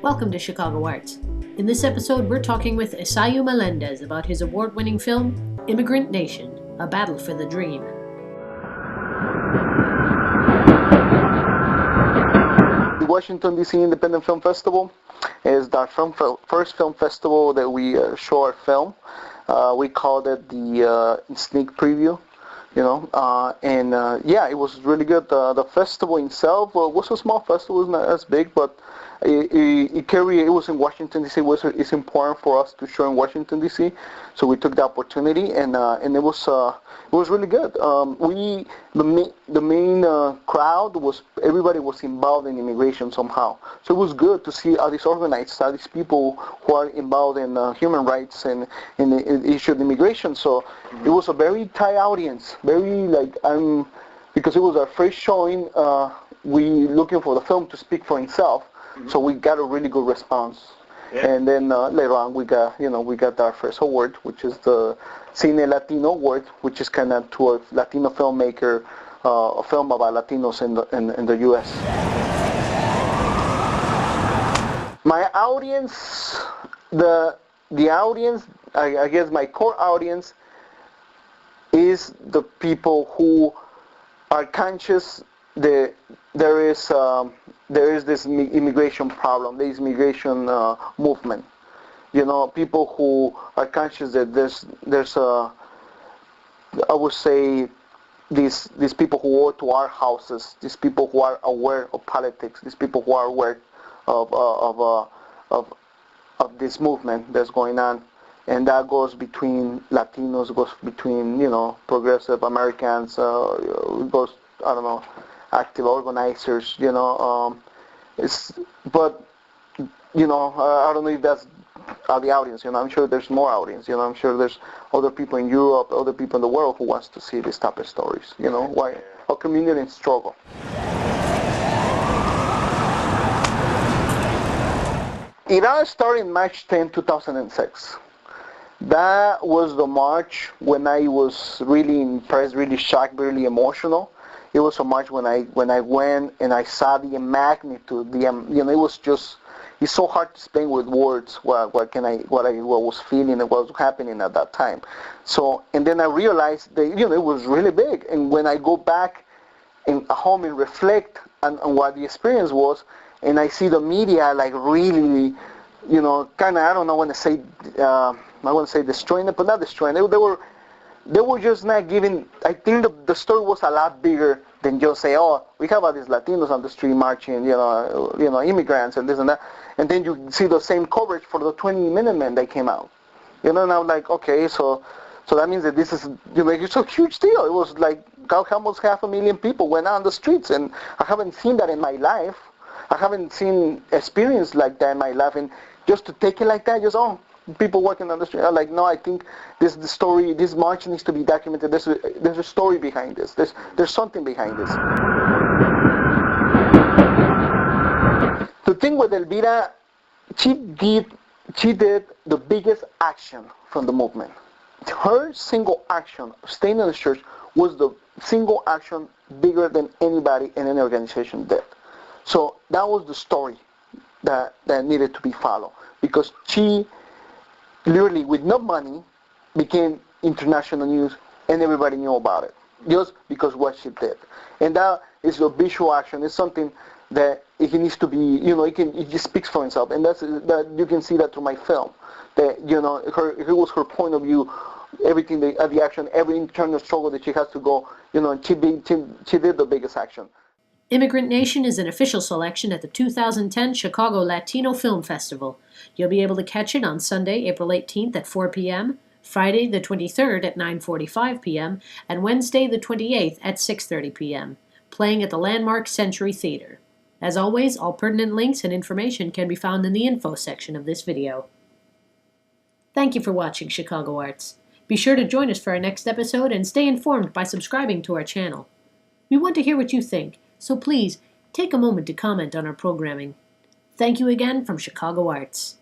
Welcome to Chicago Arts. In this episode, we're talking with Esaú Meléndez about his award-winning film, Immigrant Nation, A Battle for the Dream. The Washington, D.C. Independent Film Festival is the first film festival that we show our film. We called it the sneak preview, yeah, it was really good. The festival itself was a small festival, it was not as big, but it was in Washington, D.C. It's important for us to show in Washington, D.C., so we took the opportunity, and it was really good. The main crowd was, everybody was involved in immigration somehow, so it was good to see all these organized, all these people who are involved in human rights and in the issue of immigration. So it was a very tight audience, because it was our first showing. We looking for the film to speak for itself. So we got a really good response, and then later on we got our first award, which is the Cine Latino Award, which is kind of to a Latino filmmaker, a film about Latinos in the U.S. My audience, the audience, I guess my core audience is the people who are conscious that there is this immigration problem, this immigration movement. People who are conscious that there's I would say these people who go to our houses, these people who are aware of politics, these people who are aware of this movement that's going on, and that goes between Latinos, goes between progressive Americans, goes, I don't know, active organizers, I don't know if that's the audience, I'm sure there's more audience, I'm sure there's other people in Europe, other people in the world who wants to see this type of stories, why a community in struggle. It all started March 10, 2006. That was the March when I was really impressed, really shocked, really emotional. It was a March when I went and I saw the magnitude. It was just, it's so hard to explain with words what was feeling and what was happening at that time. So, and then I realized that it was really big. And when I go back at home and reflect on what the experience was, and I see the media really, kind of, I don't know, I want to say destroying it, but not destroying it. They were just not giving. I think the story was a lot bigger than just say, oh, we have all these Latinos on the street marching, immigrants and this and that. And then you see the same coverage for the 20-minute men that came out. And I'm like, okay, so that means that this is, it's a huge deal. It was like almost 500,000 people went out on the streets, and I haven't seen that in my life. I haven't seen experience like that in my life, and just to take it like that, people working on the street. I'm like, no, I think this march needs to be documented. There's a story behind this. There's something behind this. The thing with Elvira, she did the biggest action from the movement. Her single action, staying in the church, was the single action bigger than anybody in any organization did. So that was the story that needed to be followed, because she literally, with no money, became international news, and everybody knew about it, just because what she did. And that is a visual action. It's something that it needs to be, it just speaks for itself, and that you can see that through my film. That it was her point of view, everything, the action, every internal struggle that she has to go, and she did the biggest action. Immigrant Nation is an official selection at the 2010 Chicago Latino Film Festival. You'll be able to catch it on Sunday, April 18th at 4 p.m., Friday the 23rd at 9:45 p.m., and Wednesday the 28th at 6:30 p.m., playing at the landmark Century Theater. As always, all pertinent links and information can be found in the info section of this video. Thank you for watching Chicago Arts. Be sure to join us for our next episode and stay informed by subscribing to our channel. We want to hear what you think, so please take a moment to comment on our programming. Thank you again from Chicago Arts.